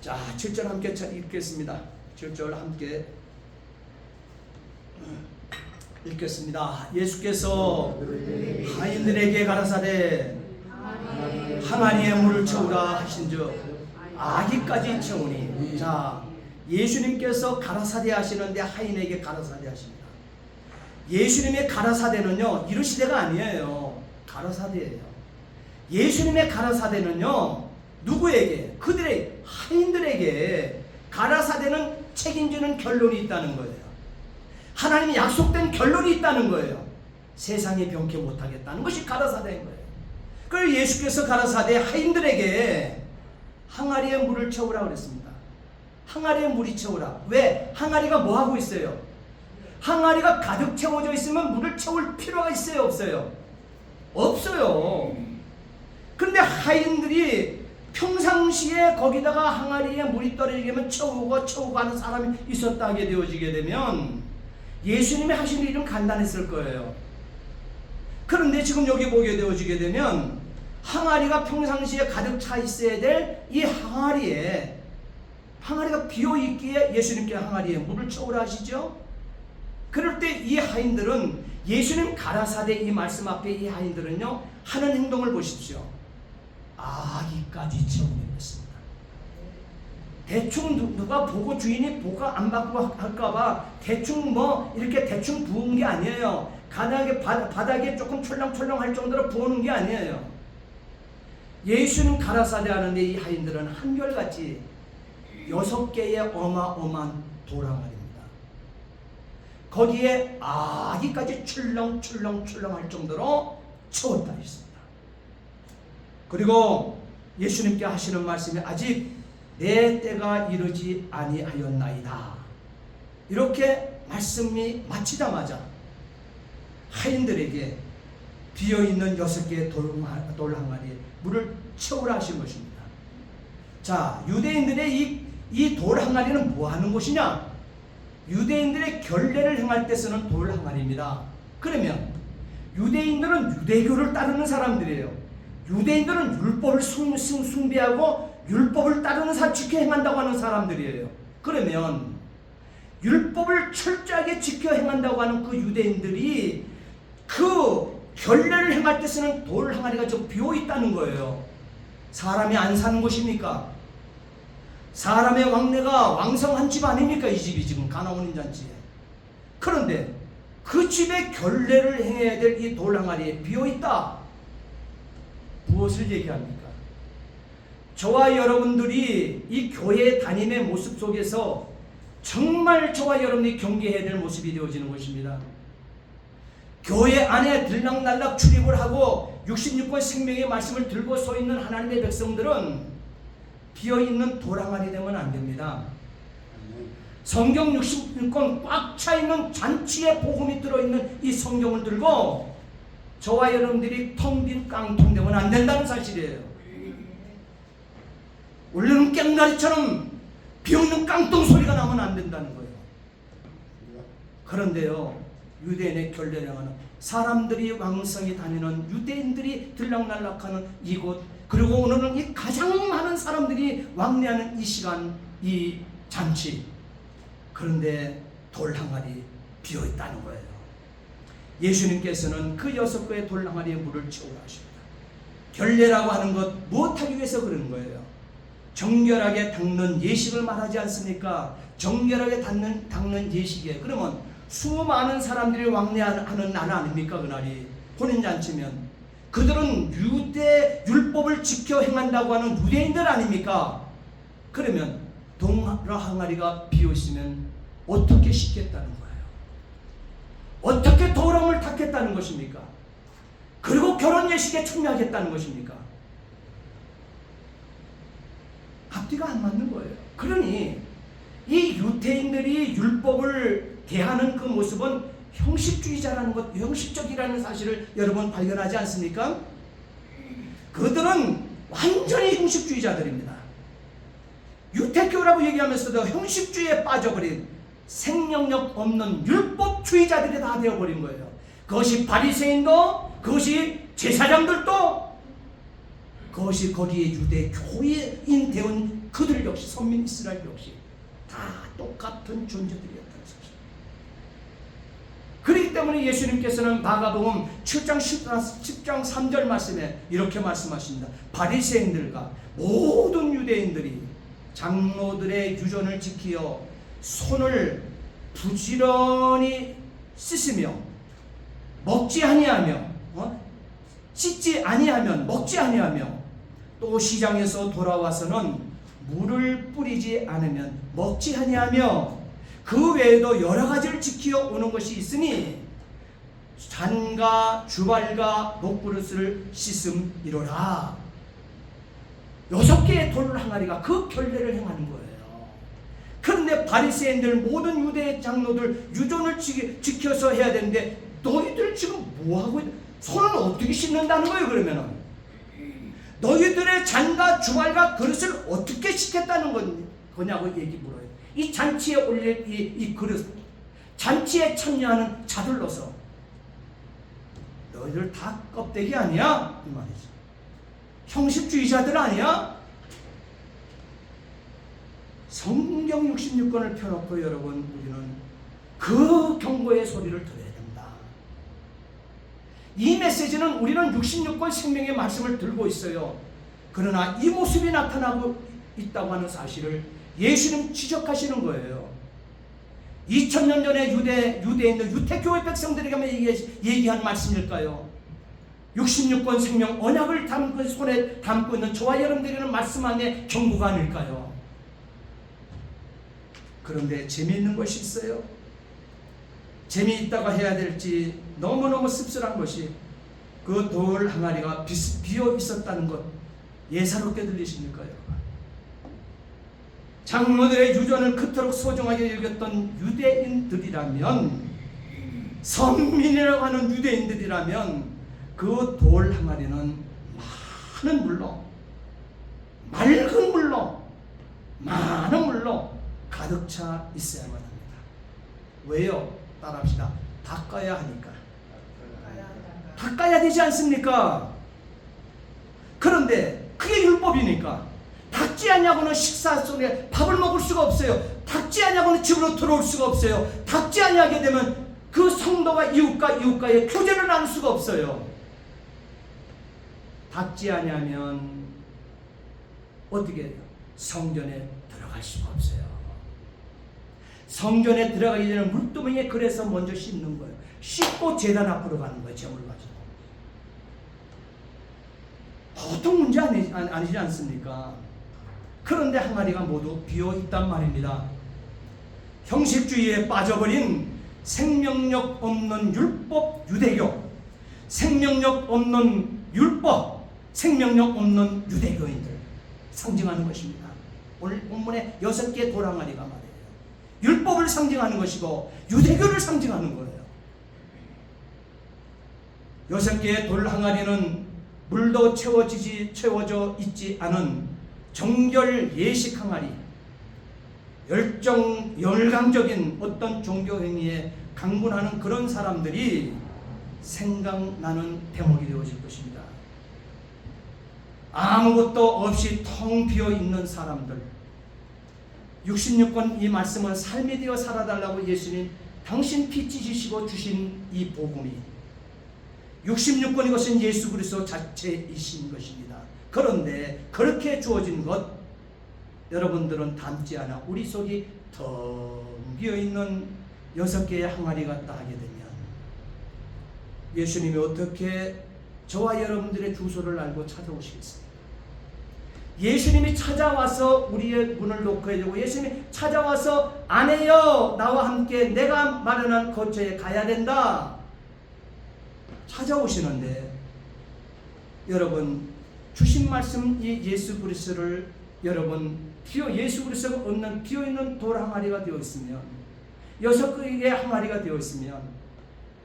자, 7절 함께 읽겠습니다. 7절 함께 읽겠습니다. 예수께서 하인들에게 가라사대 항아리에 물을 채우라 하신즉 아기까지 채우니. 자, 예수님께서 가라사대 하시는데 하인에게 가라사대 하십니다. 예수님의 가라사대는요 이르시대가 아니에요. 가라사대예요. 예수님의 가라사대는요 누구에게? 그들의 하인들에게 가라사대는 책임지는 결론이 있다는 거예요. 하나님이 약속된 결론이 있다는 거예요. 세상이 병케 못하겠다는 것이 가라사대인 거예요. 그래서 예수께서 가라사대 하인들에게 항아리에 물을 채우라 그랬습니다. 항아리에 물이 채우라. 왜? 항아리가 뭐하고 있어요? 항아리가 가득 채워져 있으면 물을 채울 필요가 있어요 없어요? 없어요. 그런데 하인들이 평상시에 거기다가 항아리에 물이 떨어지면 채우고 하는 사람이 있었다 하게 되어지게 되면 예수님이 하신 일은 간단했을 거예요. 그런데 지금 여기 보게 되어지게 되면 항아리가 평상시에 가득 차 있어야 될 이 항아리가 비어있기에 예수님께 항아리에 물을 채우라 하시죠. 그럴 때 이 하인들은 예수님 가라사대 이 말씀 앞에 이 하인들은요 하는 행동을 보십시오. 아기까지 채우겠습니다. 대충 누가 보고 주인이 보가 안 받고 할까봐 대충 이렇게 대충 부은 게 아니에요. 바닥에 조금 철렁철렁 할 정도로 부어놓은 게 아니에요. 예수님 가라사대 하는데 이 하인들은 한결같이 6개의 어마어마한 돌항아리입니다. 거기에 아기까지 출렁출렁 할 정도로 채웠다 했습니다. 그리고 예수님께 하시는 말씀이 아직 내 때가 이르지 아니하였나이다. 이렇게 말씀이 마치자마자 하인들에게 비어있는 6개의 돌항아리에 물을 채우라 하신 것입니다. 자, 유대인들의 이 돌항아리는 뭐 하는 곳이냐? 유대인들의 결례를 행할 때 쓰는 돌항아리입니다. 그러면 유대인들은 유대교를 따르는 사람들이에요. 유대인들은 율법을 숭배하고 율법을 따르는 지켜 행한다고 하는 사람들이에요. 그러면 율법을 철저하게 지켜 행한다고 하는 그 유대인들이 그 결례를 행할 때 쓰는 돌 항아리가 좀 비어있다는 거예요. 사람이 안 사는 곳입니까? 사람의 왕래가 왕성한 집 아닙니까? 이 집이 지금 가나온 잔치에. 그런데 그 집의 결례를 행해야 될 이 돌 항아리에 비어있다. 무엇을 얘기합니까? 저와 여러분들이 이 교회 다님의 모습 속에서 정말 저와 여러분이 경계해야 될 모습이 되어지는 것입니다. 교회 안에 들락날락 출입을 하고 66권 생명의 말씀을 들고 서 있는 하나님의 백성들은 비어있는 돌항아리 되면 안 됩니다. 성경 66권 꽉 차 있는 잔치에 복음이 들어있는 이 성경을 들고 저와 여러분들이 텅 빈 깡통 되면 안 된다는 사실이에요. 원래는 꽹나리처럼 비어있는 깡통 소리가 나면 안 된다는 거예요. 그런데요, 유대인의 결례를 행하는 사람들이 왕성히 다니는 유대인들이 들락날락하는 이곳, 그리고 오늘은 이 가장 많은 사람들이 왕래하는 이 시간, 이 잔치, 그런데 돌항아리 비어있다는 거예요. 예수님께서는 그 6개의 돌항아리에 물을 채우라 하십니다. 결례라고 하는 것 무엇하기 위해서 그러는 거예요? 정결하게 닦는 예식을 말하지 않습니까? 정결하게 닦는 예식이에요. 그러면 수많은 사람들이 왕래하는 날 아닙니까? 그날이 혼인잔치면 그들은 유대 율법을 지켜 행한다고 하는 유대인들 아닙니까? 그러면 돌항아리가 비어있으면 어떻게 씻겠다는 거예요? 어떻게 도랑을 닦겠다는 것입니까? 그리고 결혼 예식에 참여하겠다는 것입니까? 앞뒤가 안 맞는 거예요. 그러니 이 유대인들이 율법을 대하는 그 모습은 형식주의자라는 것, 형식적이라는 사실을 여러분 발견하지 않습니까? 그들은 완전히 형식주의자들입니다. 유태교라고 얘기하면서도 형식주의에 빠져버린 생명력 없는 율법주의자들이 다 되어버린 거예요. 그것이 바리새인도, 그것이 제사장들도, 그것이 거기에 유대 교인 되온 그들 역시, 선민 이스라엘 역시 다 똑같은 존재들이었다는 사실. 그렇기 때문에 예수님께서는 마가복음 7장 3절 말씀에 이렇게 말씀하십니다. 바리새인들과 모든 유대인들이 장로들의 유전을 지키어 손을 부지런히 씻으며 먹지 아니하며 씻지 아니하면 먹지 아니하며 또 시장에서 돌아와서는 물을 뿌리지 않으면 먹지 아니하며 그 외에도 여러 가지를 지켜 오는 것이 있으니 잔과 주발과 녹그릇을 씻음이로라. 6개의 돌 항아리가 그 결례를 행하는 거예요. 그런데 바리새인들 모든 유대 장로들 유전을 지켜서 해야 되는데 너희들 지금 뭐하고 손은 어떻게 씻는다는 거예요? 그러면은 너희들의 잔과 주갈과 그릇을 어떻게 씻겠다는 거냐고 얘기 물어요. 이 잔치에 올릴 이 그릇, 잔치에 참여하는 자들로서 너희들 다 껍데기 아니야? 이 말이죠. 형식주의자들 아니야? 성경 66권을 펴놓고 여러분, 우리는 그 경고의 소리를 들어야 됩니다. 이 메시지는 우리는 66권 생명의 말씀을 들고 있어요. 그러나 이 모습이 나타나고 있다고 하는 사실을 예수님 지적하시는 거예요. 2000년 전에 유대에 있는 유태교회 백성들에게만 얘기한 말씀일까요? 66권 생명 언약을 손에 담고 있는 저와 여러분들에게는 말씀 안에 경고가 아닐까요? 그런데 재미있는 것이 있어요. 재미있다고 해야 될지 너무너무 씁쓸한 것이 그 돌 항아리가 비어 있었다는 것, 예사롭게 들리십니까 여러분? 장로들의 유전을 그토록 소중하게 여겼던 유대인들이라면, 선민이라고 하는 유대인들이라면 그 돌 항아리는 많은 물로, 맑은 물로, 많은 물로 가득 차 있어야만 합니다. 왜요? 따라합시다. 닦아야 하니까. 닦아야 되지 않습니까? 그런데 그게 율법이니까 닦지 않냐고는 식사 속에 밥을 먹을 수가 없어요. 닦지 않냐고는 집으로 들어올 수가 없어요. 닦지 않냐게 되면 그 성도가 이웃과의 교제를 나눌 수가 없어요. 닦지 않냐면 어떻게 해요? 성전에 들어갈 수가 없어요. 성전에 들어가기 전에 물두멍에 그래서 먼저 씻는 거예요. 씻고 제단 앞으로 가는 거예요. 제물 가지고. 보통 문제 아니지 않습니까? 그런데 항아리가 모두 비어 있단 말입니다. 형식주의에 빠져버린 생명력 없는 율법 유대교, 생명력 없는 율법, 생명력 없는 유대교인들 상징하는 것입니다. 오늘 본문에 6개의 돌 항아리가 말이에요. 율법을 상징하는 것이고 유대교를 상징하는 거예요. 6개의 돌 항아리는 물도 채워져 있지 않은 정결 예식 항아리, 열강적인 어떤 종교 행위에 강분하는 그런 사람들이 생각나는 대목이 되어질 것입니다. 아무것도 없이 텅 비어 있는 사람들, 66권 이 말씀은 삶이 되어 살아달라고 예수님 당신 피 찢으시고 주신 이 복음이 66권 이것은 예수 그리스도 자체이신 것입니다. 그런데 그렇게 주어진 것 여러분들은 담지 않아 우리 속이 텅 비어있는 6개의 항아리 같다 하게 되면 예수님이 어떻게 저와 여러분들의 주소를 알고 찾아오시겠습니까? 예수님이 찾아와서 우리의 문을 놓고야 되고, 예수님이 찾아와서 아내여 나와 함께 내가 마련한 거처에 가야 된다 찾아오시는데, 여러분 주신 말씀 이 예수 그리스도를 여러분 예수 그리스도가 없는 비어있는 돌 항아리가 되어 있으면, 6개의 항아리가 되어 있으면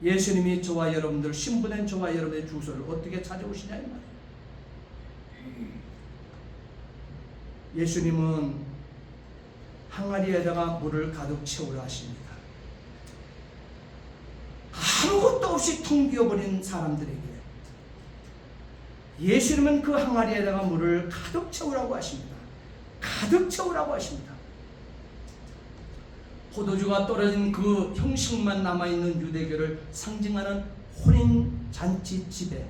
예수님이 저와 여러분들, 신부된 저와 여러분의 주소를 어떻게 찾아오시냐 이 말이에요. 예수님은 항아리에다가 물을 가득 채우라 하십니다. 아무것도 없이 텅 비어버린 사람들에게 예수님은 그 항아리에다가 물을 가득 채우라고 하십니다. 가득 채우라고 하십니다. 포도주가 떨어진 그 형식만 남아있는 유대교를 상징하는 혼인잔치집에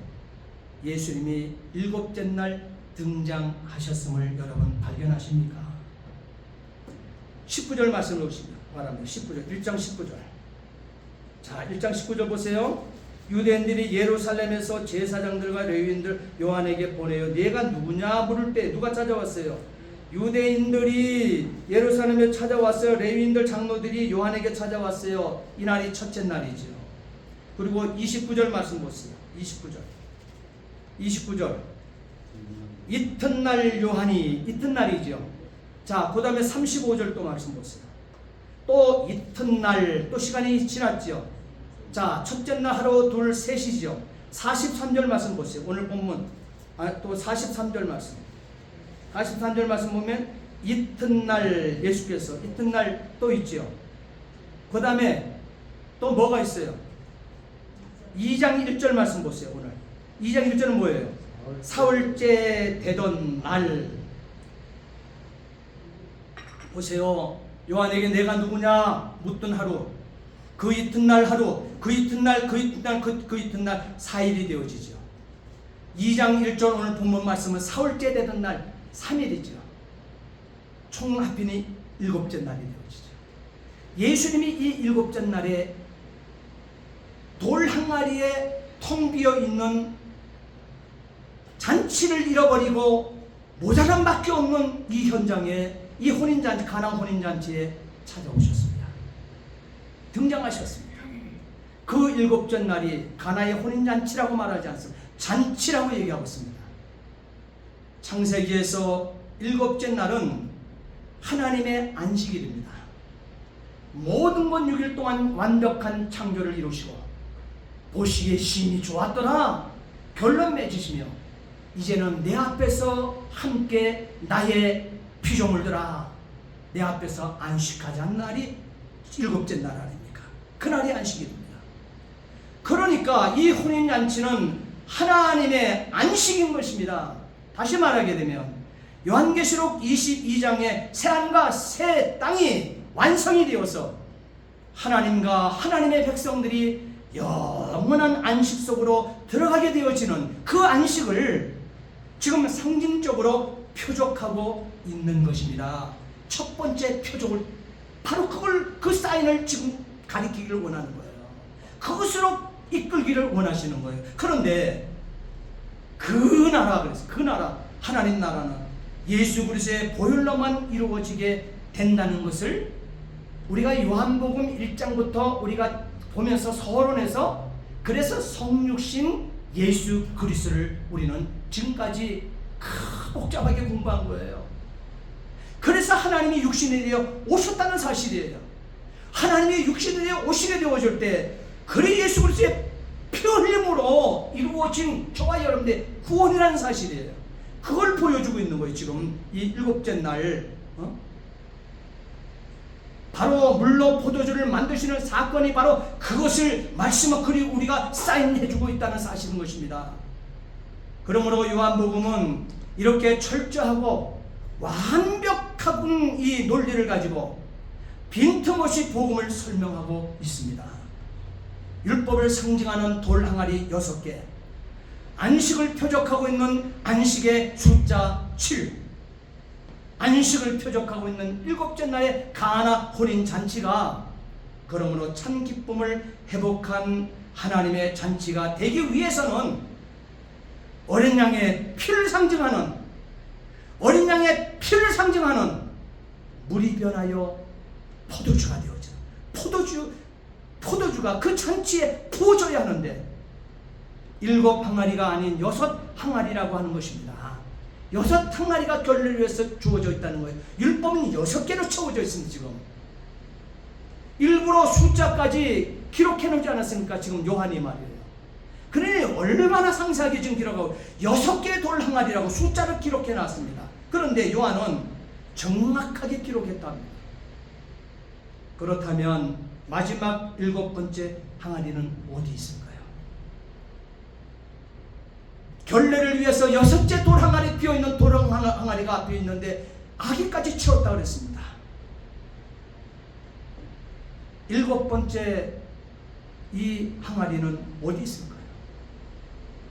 예수님이 7째 날 등장하셨음을 여러분 발견하십니까? 19절 말씀을 보시기 바랍니다. 19절, 1장 19절. 자, 1장 19절 보세요. 유대인들이 예루살렘에서 제사장들과 레위인들 요한에게 보내요. 네가 누구냐 물을 때 누가 찾아왔어요? 유대인들이 예루살렘에 찾아왔어요. 레위인들 장로들이 요한에게 찾아왔어요. 이날이 첫째 날이죠. 그리고 29절 말씀 보세요. 29절 이튿날 요한이, 이튿날이죠. 자, 그 다음에 35절 또 말씀 보세요. 또 이튿날 또 시간이 지났죠. 자, 첫째 날 하루 둘 셋이죠. 43절 말씀 보세요. 오늘 본문 또 43절 말씀. 43절 말씀 보면 이튿날 예수께서 이튿날 또 있지요. 그 다음에 또 뭐가 있어요? 2장 1절 말씀 보세요. 오늘 2장 1절은 뭐예요? 사흘째 되던 날. 보세요. 요한에게 내가 누구냐 묻던 하루, 그 이튿날 하루, 그 이튿날, 그 이튿날, 그 이튿날 4일이 되어지죠. 2장 1절 오늘 본문 말씀은 사흘째 되던 날 3일이죠. 총 합이니 7째 날이 되어지죠. 예수님이 이 7째 날에 돌 항아리에 텅 비어 있는 잔치를 잃어버리고 모자란 밖에 없는 이 현장에, 이 혼인잔치, 가나 혼인잔치에 찾아오셨습니다. 등장하셨습니다. 그 7째 날이 가나의 혼인잔치라고 말하지 않습니다. 잔치라고 얘기하고 있습니다. 창세기에서 7째 날은 하나님의 안식일입니다. 모든 건 6일 동안 완벽한 창조를 이루시고 보시기에 심히 좋았더라 결론 맺으시며 이제는 내 앞에서 함께 나의 피조물들아 내 앞에서 안식하자는 날이 7째 날 아닙니까? 그날이 안식일입니다. 그러니까 이 혼인잔치는 하나님의 안식인 것입니다. 다시 말하게 되면 요한계시록 22장의 새하늘과 새 땅이 완성이 되어서 하나님과 하나님의 백성들이 영원한 안식 속으로 들어가게 되어지는 그 안식을 지금 상징적으로 표적하고 있는 것입니다. 첫 번째 표적을 바로 그 사인을 지금 가리키기를 원하는 거예요. 그것으로 이끌기를 원하시는 거예요. 그런데 그 나라, 그래서 그 나라, 하나님 나라는 예수 그리스도의 보혈로만 이루어지게 된다는 것을 우리가 요한복음 1장부터 우리가 보면서 서론에서 그래서 성육신 예수 그리스도를 우리는 지금까지 복잡하게 공부한 거예요. 그래서 하나님이 육신이 되어 오셨다는 사실이에요. 하나님이 육신이 되어 오시게 되어질 때 그래 예수 그리스도의 피 흘림으로 이루어진 저와 여러분의 구원이라는 사실이에요. 그걸 보여주고 있는 거예요. 지금 이 7째 날 바로 물로 포도주를 만드시는 사건이 바로 그것을 말씀을 그리고 우리가 사인해주고 있다는 사실인 것입니다. 그러므로 요한복음은 이렇게 철저하고 완벽한 이 논리를 가지고 빈틈없이 복음을 설명하고 있습니다. 율법을 상징하는 돌 항아리 6개, 안식을 표적하고 있는 안식의 숫자 7, 안식을 표적하고 있는 7째 날의 가나 혼인 잔치가 그러므로 참 기쁨을 회복한 하나님의 잔치가 되기 위해서는 어린 양의 피를 상징하는 물이 변하여 포도주가 되어져. 포도주가 그 잔치에 부어져야 하는데 7 항아리가 아닌 6 항아리라고 하는 것입니다. 6 항아리가 결례를 위해서 주어져 있다는 거예요. 율법은 6개로 채워져 있습니다. 지금 일부러 숫자까지 기록해놓지 않았습니까? 지금 요한이 말이에요. 그러니 얼마나 상세하게 지금 기록하고 6개의 돌 항아리라고 숫자를 기록해놨습니다. 그런데 요한은 정확하게 기록했답니다. 그렇다면 마지막 7번째 항아리는 어디 있을까요? 결례를 위해서 6째 돌 항아리 피어있는 돌 항아리가 앞에 있는데 아기까지 채웠다고 그랬습니다. 7번째 이 항아리는 어디 있을까요?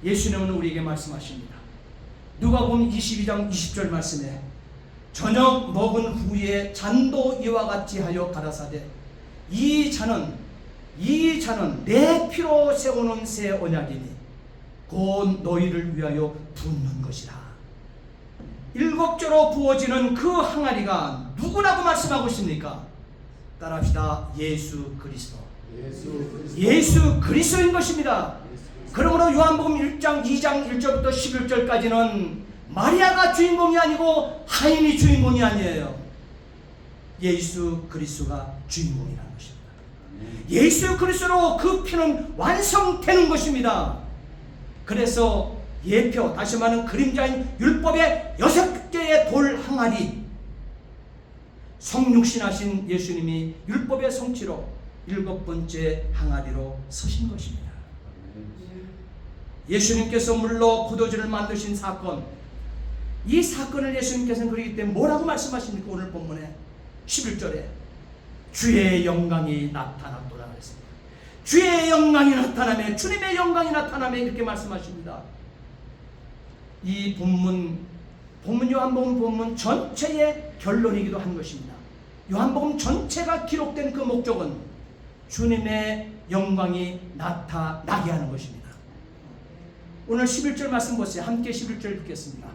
예수님은 우리에게 말씀하십니다. 누가복음 22장 20절 말씀에 저녁 먹은 후에 잔도 이와 같이 하여 가라사대 이 잔은 내 피로 세우는 새 언약이니 곧 너희를 위하여 붓는 것이라. 7조로 부어지는 그 항아리가 누구라고 말씀하고 있습니까? 따라합시다. 예수 그리스도. 예수 그리스도인 것입니다. 그러므로 요한복음 1장 2장 1절부터 11절까지는 마리아가 주인공이 아니고 하인이 주인공이 아니에요. 예수 그리스도가 주인공이라는 것입니다. 예수 그리스도로 그 피는 완성되는 것입니다. 그래서 예표, 다시 말하는 그림자인 율법의 6개의 돌 항아리, 성육신하신 예수님이 율법의 성취로 7번째 항아리로 서신 것입니다. 예수님께서 물로 포도주를 만드신 사건, 이 사건을 예수님께서는 그러기 때문에 뭐라고 말씀하십니까? 오늘 본문에 11절에 주의 영광이 나타났도다 그랬습니다. 주의 영광이 나타나며, 주님의 영광이 나타나며 이렇게 말씀하십니다. 이 본문 요한복음 본문 전체의 결론이기도 한 것입니다. 요한복음 전체가 기록된 그 목적은 주님의 영광이 나타나게 하는 것입니다. 오늘 11절 말씀 보세요. 함께 11절 읽겠습니다.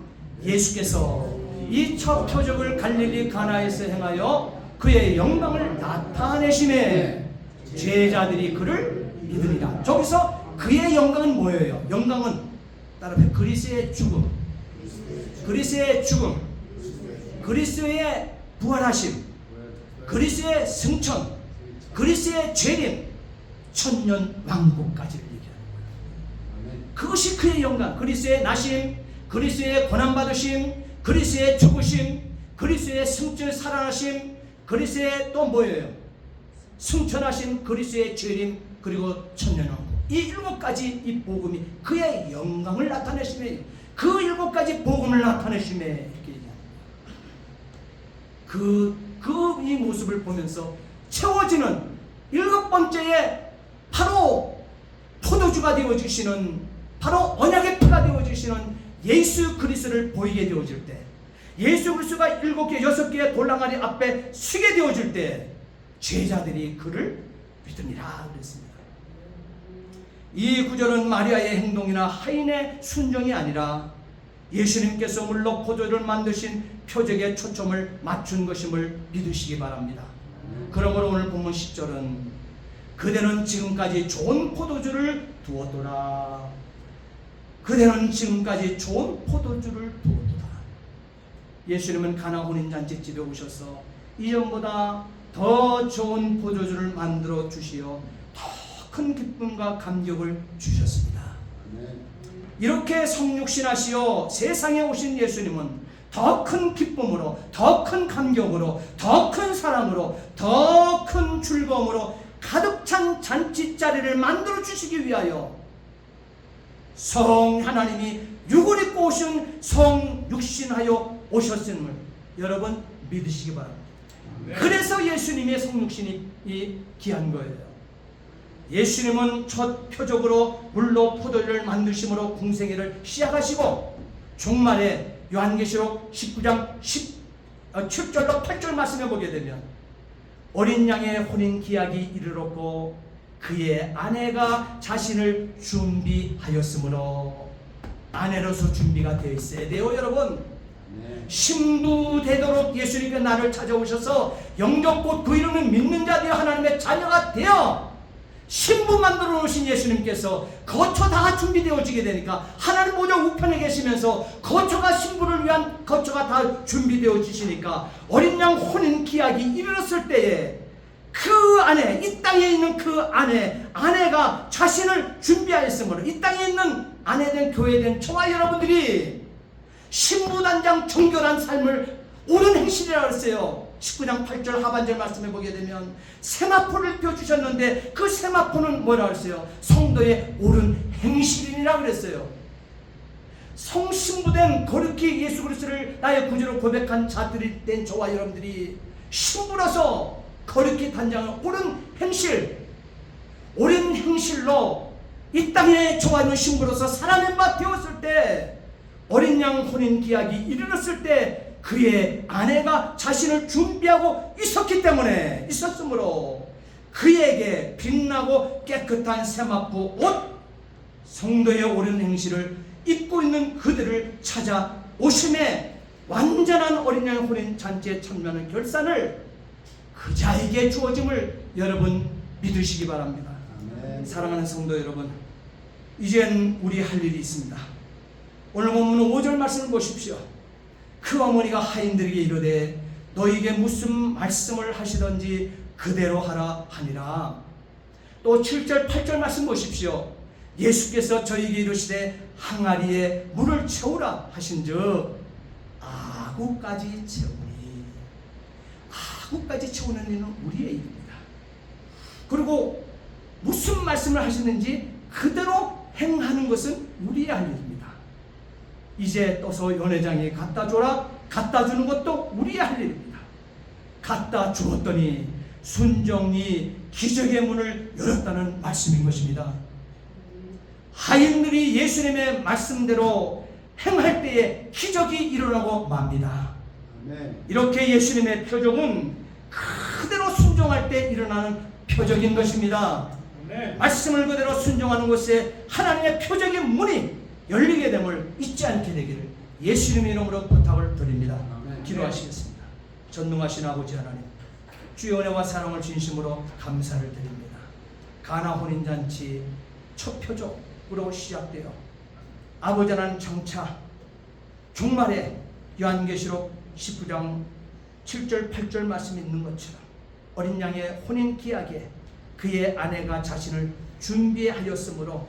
예수께서 이 첫 표적을 갈릴리 가나에서 행하여 그의 영광을 나타내심에 제자들이 그를 믿으니라. 저기서 그의 영광은 뭐예요? 영광은 따라서 그리스도의 죽음, 그리스도의 죽음, 그리스도의 부활하심, 그리스도의 승천, 그리스도의 재림, 천년 왕국까지를 얘기하는 거예요. 그것이 그의 영광, 그리스도의 나심, 그리스도의 고난받으심, 그리스도의 죽으심, 그리스도의 승천 살아나심, 그리스도의 또 뭐예요? 승천하신 그리스도의 재림, 그리고 천년 왕국. 이 7가지 이 복음이 그의 영광을 나타내심에, 그 7가지 복음을 나타내심에 이렇게 얘기합니다. 이 모습을 보면서 채워지는 7번째에 바로 포도주가 되어주시는, 바로 언약의 피가 되어주시는 예수 그리스도를 보이게 되어질 때, 예수 그리스도가 7개, 6개의 돌랑아리 앞에 서게 되어질 때 제자들이 그를 믿으니라 그랬습니다. 이 구절은 마리아의 행동이나 하인의 순종이 아니라 예수님께서 물로 포도주를 만드신 표적에 초점을 맞춘 것임을 믿으시기 바랍니다. 그러므로 오늘 본문 10절은 그대는 지금까지 좋은 포도주를 두었도다. 그대는 지금까지 좋은 포도주를 두었도다. 예수님은 가나 혼인잔치집에 오셔서 이전보다 더 좋은 포도주를 만들어 주시어 더 큰 기쁨과 감격을 주셨습니다. 이렇게 성육신하시어 세상에 오신 예수님은 더 큰 기쁨으로, 더 큰 감격으로, 더 큰 사랑으로, 더 큰 즐거움으로 가득 찬 잔치자리를 만들어 주시기 위하여 성 하나님이 육을 입고 오신 성육신하여 오셨음을 여러분 믿으시기 바랍니다. 그래서 예수님의 성육신이 귀한 거예요. 예수님은 첫 표적으로 물로 포도주를 만드심으로 공생애를 시작하시고 종말에 요한계시록 19장 7절로 8절 말씀에 보게 되면 어린 양의 혼인 기약이 이르렀고 그의 아내가 자신을 준비하였으므로, 아내로서 준비가 되어 있어야 돼요. 여러분, 신부 되도록 예수님께 나를 찾아오셔서 영접곧 그 이름을 믿는 자 되어 하나님의 자녀가 되어 신부 만들어 놓으신 예수님께서 거처 다 준비되어지게 되니까 하나님 보좌 우편에 계시면서 거처가 신부를 위한 거처가 다 준비되어지시니까 어린 양 혼인 기약이 이르렀을 때에 그 안에, 이 땅에 있는 그 아내가 자신을 준비하였으므로 이 땅에 있는 아내된 교회된 저와 여러분들이 신부단장 정결한 삶을 옳은 행실이라고 했어요. 19장 8절 하반절 말씀에 보게 되면 세마포를 펴주셨는데 그 세마포는 뭐라고 했어요? 성도의 옳은 행실이라고 그랬어요. 성신부된 거룩히 예수 그리스도를 나의 구주로 고백한 자들이 된 저와 여러분들이 신부라서 거룩히 단장한 옳은 행실, 옳은 행실로 이 땅에 저와 있는 신부로서 사람의 바 되었을 때, 어린 양 혼인 기약이 이르렀을 때 그의 아내가 자신을 준비하고 있었으므로 그에게 빛나고 깨끗한 세마포 옷, 성도의 옳은 행실을 입고 있는 그들을 찾아오심에 완전한 어린 양 혼인 잔치에 참여하는 결산을 그 자에게 주어짐을 여러분 믿으시기 바랍니다. 아멘. 사랑하는 성도 여러분, 이젠 우리 할 일이 있습니다. 오늘 본문 5절 말씀을 보십시오. 그 어머니가 하인들에게 이르되 너희에게 무슨 말씀을 하시던지 그대로 하라 하니라. 또 7절 8절 말씀 보십시오. 예수께서 저에게 이르시되 항아리에 물을 채우라 하신즉 아구까지 채우니, 아구까지 채우는 일은 우리의 일입니다. 그리고 무슨 말씀을 하시는지 그대로 행하는 것은 우리의 할 일입니다. 이제 떠서 연회장에 갖다 줘라, 갖다 주는 것도 우리의 할 일입니다. 갖다 주었더니 순종이 기적의 문을 열었다는 말씀인 것입니다. 하인들이 예수님의 말씀대로 행할 때에 기적이 일어나고 맙니다. 이렇게 예수님의 표적은 그대로 순종할 때 일어나는 표적인 것입니다. 말씀을 그대로 순종하는 곳에 하나님의 표적인 문이 열리게 됨을 잊지 않게 되기를 예수님의 이름으로 부탁을 드립니다. 기도하시겠습니다. 전능하신 아버지 하나님, 주의 은혜와 사랑을 진심으로 감사를 드립니다. 가나 혼인잔치 첫 표적으로 시작되어 아버지 하나님 장차 종말에 요한계시록 19장 7절 8절 말씀이 있는 것처럼 어린 양의 혼인 기약에 그의 아내가 자신을 준비하였으므로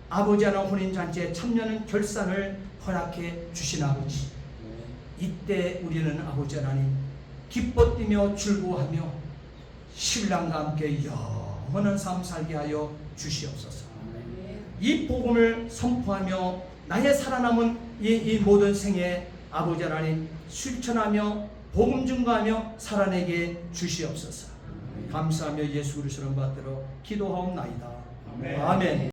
아버지 하나님 혼인잔치에 참여하는 결산을 허락해 주신 아버지, 이때 우리는 아버지 하나님 기뻐 뛰며 즐거워하며 신랑과 함께 영원한 삶 살게 하여 주시옵소서. 이 복음을 선포하며 나의 살아남은 이 모든 생에 아버지 하나님 실천하며 복음 증거하며 살아내게 주시옵소서. 감사하며 예수 그리스도를 받들어 기도하옵나이다. 아멘.